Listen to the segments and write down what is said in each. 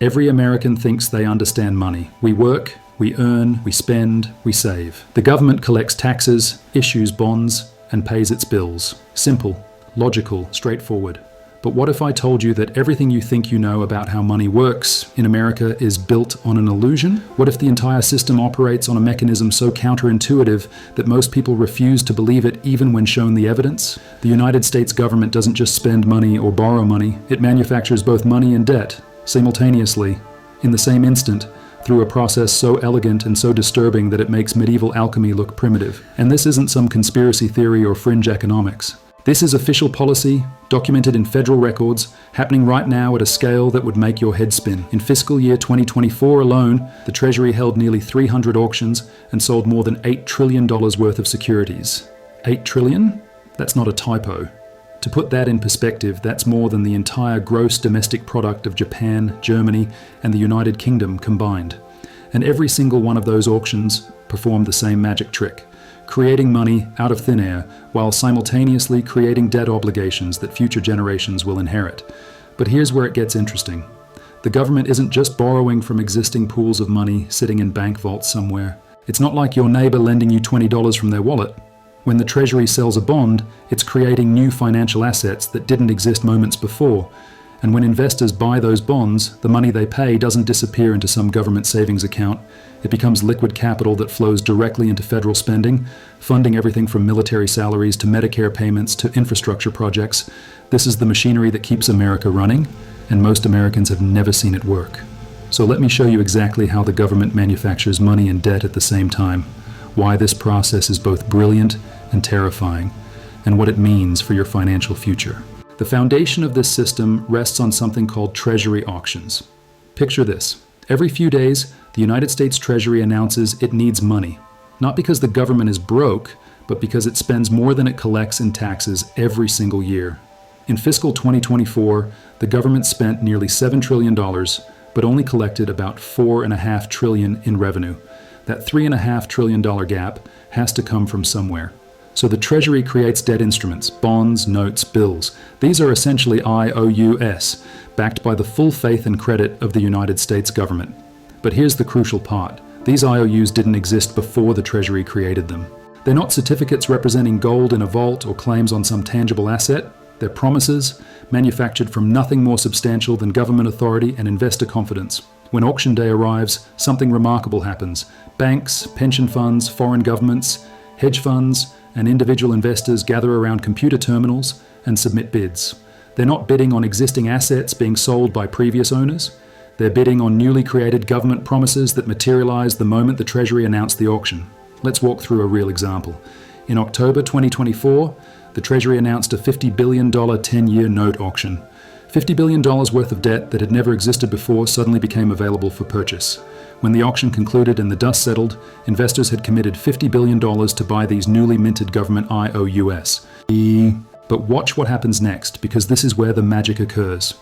Every American thinks they understand money. We work, we earn, we spend, we save. The government collects taxes, issues bonds, and pays its bills. Simple, logical, straightforward. But what if I told you that everything you think you know about how money works in America is built on an illusion? What if the entire system operates on a mechanism so counterintuitive that most people refuse to believe it even when shown the evidence? The United States government doesn't just spend money or borrow money, it manufactures both money and debt, simultaneously, in the same instant, through a process so elegant and so disturbing that it makes medieval alchemy look primitive. And this isn't some conspiracy theory or fringe economics. This is official policy, documented in federal records, happening right now at a scale that would make your head spin. In fiscal year 2024 alone, the Treasury held nearly 300 auctions and sold more than $8 trillion worth of securities. 8 trillion? That's not a typo. To put that in perspective, that's more than the entire gross domestic product of Japan, Germany, and the United Kingdom combined. And every single one of those auctions performed the same magic trick, creating money out of thin air while simultaneously creating debt obligations that future generations will inherit. But here's where it gets interesting. The government isn't just borrowing from existing pools of money sitting in bank vaults somewhere. It's not like your neighbor lending you $20 from their wallet. When the Treasury sells a bond, it's creating new financial assets that didn't exist moments before. And when investors buy those bonds, the money they pay doesn't disappear into some government savings account. It becomes liquid capital that flows directly into federal spending, funding everything from military salaries to Medicare payments to infrastructure projects. This is the machinery that keeps America running, and most Americans have never seen it work. So let me show you exactly how the government manufactures money and debt at the same time, why this process is both brilliant and terrifying, and what it means for your financial future. The foundation of this system rests on something called Treasury auctions. Picture this. Every few days, the United States Treasury announces it needs money, not because the government is broke, but because it spends more than it collects in taxes every single year. In fiscal 2024, the government spent nearly $7 trillion, but only collected about $4.5 trillion in revenue. That $3.5 trillion gap has to come from somewhere. So the Treasury creates debt instruments, bonds, notes, bills. These are essentially IOUs, backed by the full faith and credit of the United States government. But here's the crucial part. These IOUs didn't exist before the Treasury created them. They're not certificates representing gold in a vault or claims on some tangible asset. They're promises, manufactured from nothing more substantial than government authority and investor confidence. When auction day arrives, something remarkable happens. Banks, pension funds, foreign governments, hedge funds, and individual investors gather around computer terminals and submit bids. They're not bidding on existing assets being sold by previous owners. They're bidding on newly created government promises that materialize the moment the Treasury announced the auction. Let's walk through a real example. In October 2024, the Treasury announced a $50 billion 10-year note auction. $50 billion worth of debt that had never existed before suddenly became available for purchase. When the auction concluded and the dust settled, investors had committed $50 billion to buy these newly minted government IOUs. But watch what happens next, because this is where the magic occurs.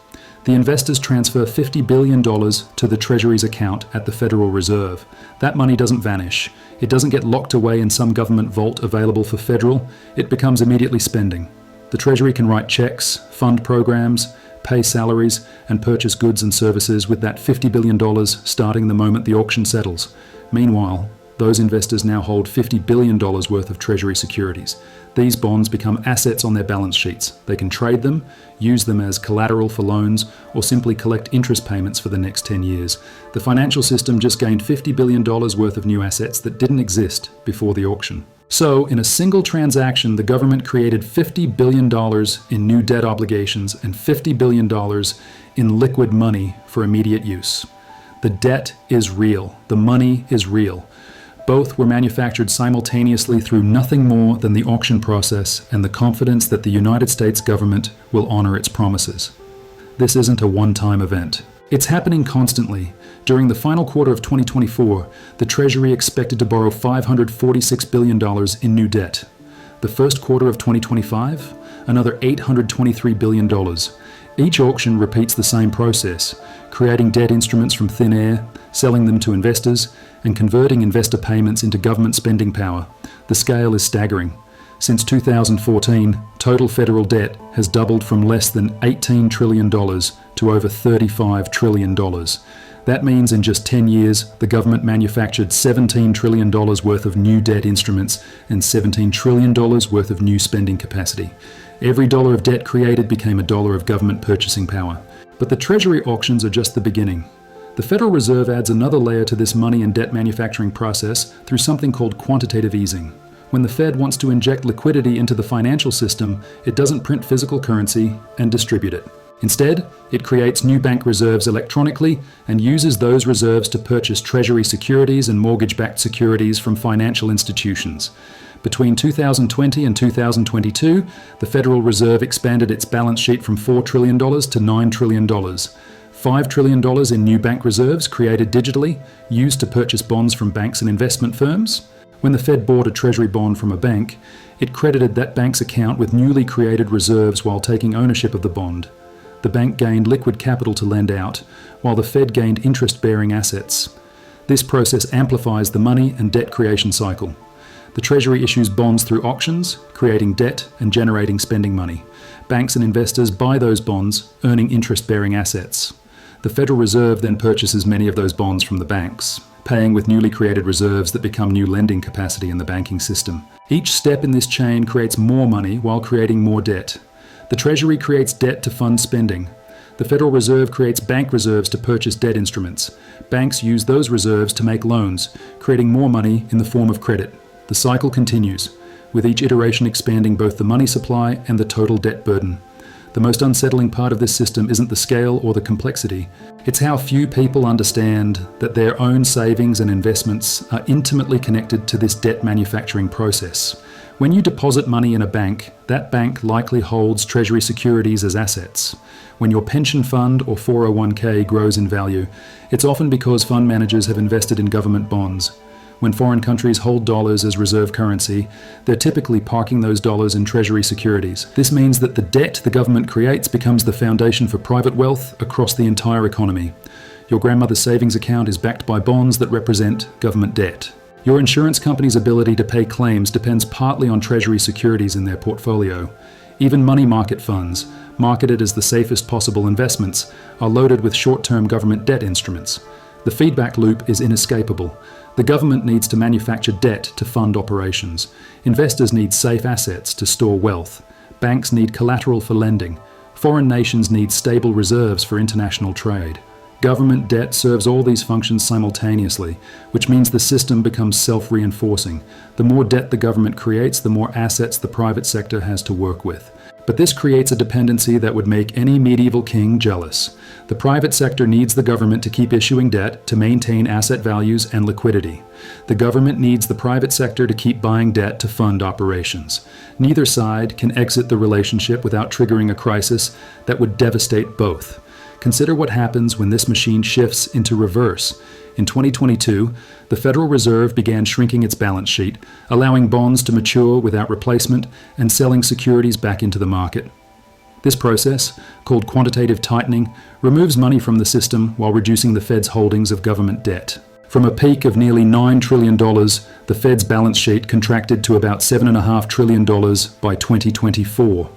The investors transfer $50 billion to the Treasury's account at the Federal Reserve. That money doesn't vanish. It doesn't get locked away in some government vault available for federal. It becomes immediately spending. The Treasury can write checks, fund programs, pay salaries, and purchase goods and services with that $50 billion starting the moment the auction settles. Meanwhile, those investors now hold $50 billion worth of Treasury securities. These bonds become assets on their balance sheets. They can trade them, use them as collateral for loans, or simply collect interest payments for the next 10 years. The financial system just gained $50 billion worth of new assets that didn't exist before the auction. So, in a single transaction, the government created $50 billion in new debt obligations and $50 billion in liquid money for immediate use. The debt is real. The money is real. Both were manufactured simultaneously through nothing more than the auction process and the confidence that the United States government will honor its promises. This isn't a one-time event. It's happening constantly. During the final quarter of 2024, the Treasury expected to borrow $546 billion in new debt. The first quarter of 2025, another $823 billion. Each auction repeats the same process, creating debt instruments from thin air, selling them to investors, and converting investor payments into government spending power. The scale is staggering. Since 2014, total federal debt has doubled from less than $18 trillion to over $35 trillion. That means in just 10 years, the government manufactured $17 trillion worth of new debt instruments and $17 trillion worth of new spending capacity. Every dollar of debt created became a dollar of government purchasing power. But the Treasury auctions are just the beginning. The Federal Reserve adds another layer to this money and debt manufacturing process through something called quantitative easing. When the Fed wants to inject liquidity into the financial system, it doesn't print physical currency and distribute it. Instead, it creates new bank reserves electronically and uses those reserves to purchase Treasury securities and mortgage-backed securities from financial institutions. Between 2020 and 2022, the Federal Reserve expanded its balance sheet from $4 trillion to $9 trillion. $5 trillion in new bank reserves created digitally, used to purchase bonds from banks and investment firms. When the Fed bought a Treasury bond from a bank, it credited that bank's account with newly created reserves while taking ownership of the bond. The bank gained liquid capital to lend out, while the Fed gained interest-bearing assets. This process amplifies the money and debt creation cycle. The Treasury issues bonds through auctions, creating debt and generating spending money. Banks and investors buy those bonds, earning interest-bearing assets. The Federal Reserve then purchases many of those bonds from the banks, paying with newly created reserves that become new lending capacity in the banking system. Each step in this chain creates more money while creating more debt. The Treasury creates debt to fund spending. The Federal Reserve creates bank reserves to purchase debt instruments. Banks use those reserves to make loans, creating more money in the form of credit. The cycle continues, with each iteration expanding both the money supply and the total debt burden. The most unsettling part of this system isn't the scale or the complexity. It's how few people understand that their own savings and investments are intimately connected to this debt manufacturing process. When you deposit money in a bank, that bank likely holds Treasury securities as assets. When your pension fund or 401k grows in value, it's often because fund managers have invested in government bonds. When foreign countries hold dollars as reserve currency, they're typically parking those dollars in Treasury securities. This means that the debt the government creates becomes the foundation for private wealth across the entire economy. Your grandmother's savings account is backed by bonds that represent government debt. Your insurance company's ability to pay claims depends partly on Treasury securities in their portfolio. Even money market funds, marketed as the safest possible investments, are loaded with short-term government debt instruments. The feedback loop is inescapable. The government needs to manufacture debt to fund operations. Investors need safe assets to store wealth. Banks need collateral for lending. Foreign nations need stable reserves for international trade. Government debt serves all these functions simultaneously, which means the system becomes self-reinforcing. The more debt the government creates, the more assets the private sector has to work with. But this creates a dependency that would make any medieval king jealous. The private sector needs the government to keep issuing debt to maintain asset values and liquidity. The government needs the private sector to keep buying debt to fund operations. Neither side can exit the relationship without triggering a crisis that would devastate both. Consider what happens when this machine shifts into reverse. In 2022, the Federal Reserve began shrinking its balance sheet, allowing bonds to mature without replacement and selling securities back into the market. This process, called quantitative tightening, removes money from the system while reducing the Fed's holdings of government debt. From a peak of nearly $9 trillion, the Fed's balance sheet contracted to about $7.5 trillion by 2024.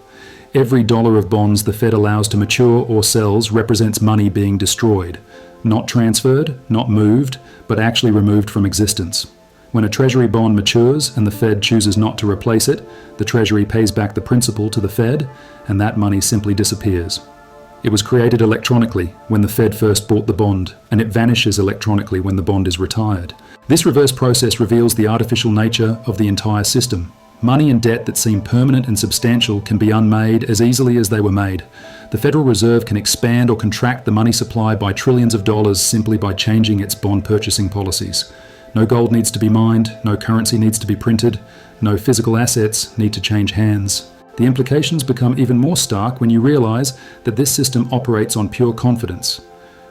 Every dollar of bonds the Fed allows to mature or sells represents money being destroyed. Not transferred, not moved, but actually removed from existence. When a Treasury bond matures and the Fed chooses not to replace it, the Treasury pays back the principal to the Fed, and that money simply disappears. It was created electronically when the Fed first bought the bond, and it vanishes electronically when the bond is retired. This reverse process reveals the artificial nature of the entire system. Money and debt that seem permanent and substantial can be unmade as easily as they were made. The Federal Reserve can expand or contract the money supply by trillions of dollars simply by changing its bond purchasing policies. No gold needs to be mined, no currency needs to be printed, no physical assets need to change hands. The implications become even more stark when you realize that this system operates on pure confidence.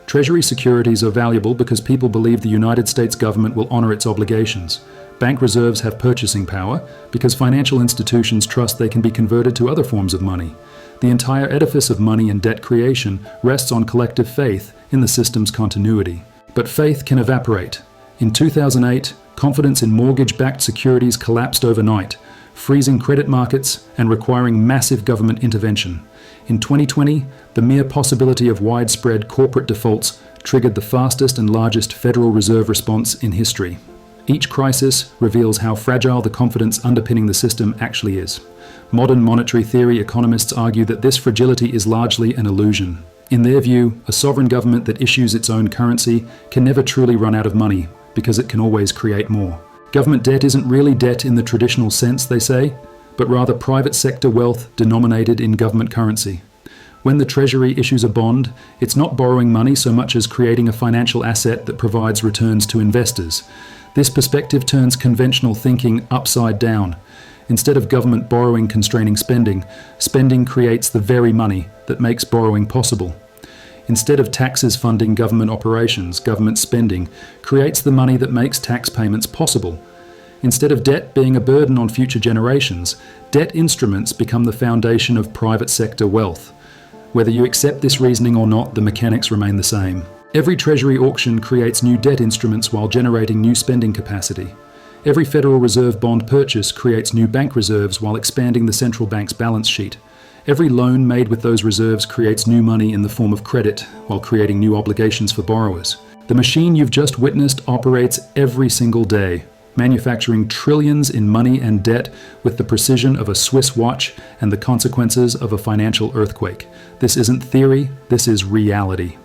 Treasury securities are valuable because people believe the United States government will honor its obligations. Bank reserves have purchasing power because financial institutions trust they can be converted to other forms of money. The entire edifice of money and debt creation rests on collective faith in the system's continuity. But faith can evaporate. In 2008, confidence in mortgage-backed securities collapsed overnight. freezing credit markets, and requiring massive government intervention. In 2020, the mere possibility of widespread corporate defaults triggered the fastest and largest Federal Reserve response in history. Each crisis reveals how fragile the confidence underpinning the system actually is. Modern monetary theory economists argue that this fragility is largely an illusion. In their view, a sovereign government that issues its own currency can never truly run out of money, because it can always create more. Government debt isn't really debt in the traditional sense, they say, but rather private sector wealth denominated in government currency. When the Treasury issues a bond, it's not borrowing money so much as creating a financial asset that provides returns to investors. This perspective turns conventional thinking upside down. Instead of government borrowing constraining spending, spending creates the very money that makes borrowing possible. Instead of taxes funding government operations, government spending creates the money that makes tax payments possible. Instead of debt being a burden on future generations, debt instruments become the foundation of private sector wealth. Whether you accept this reasoning or not, the mechanics remain the same. Every Treasury auction creates new debt instruments while generating new spending capacity. Every Federal Reserve bond purchase creates new bank reserves while expanding the central bank's balance sheet. Every loan made with those reserves creates new money in the form of credit while creating new obligations for borrowers. The machine you've just witnessed operates every single day, manufacturing trillions in money and debt with the precision of a Swiss watch and the consequences of a financial earthquake. This isn't theory, this is reality.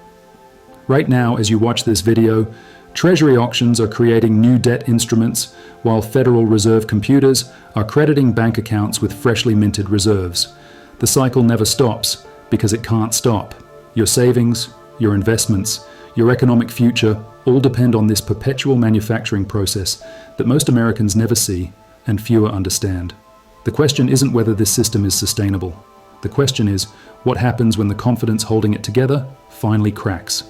Right now, as you watch this video, Treasury auctions are creating new debt instruments, while Federal Reserve computers are crediting bank accounts with freshly minted reserves. The cycle never stops, because it can't stop. Your savings, your investments, your economic future all depend on this perpetual manufacturing process that most Americans never see and fewer understand. The question isn't whether this system is sustainable. The question is, what happens when the confidence holding it together finally cracks?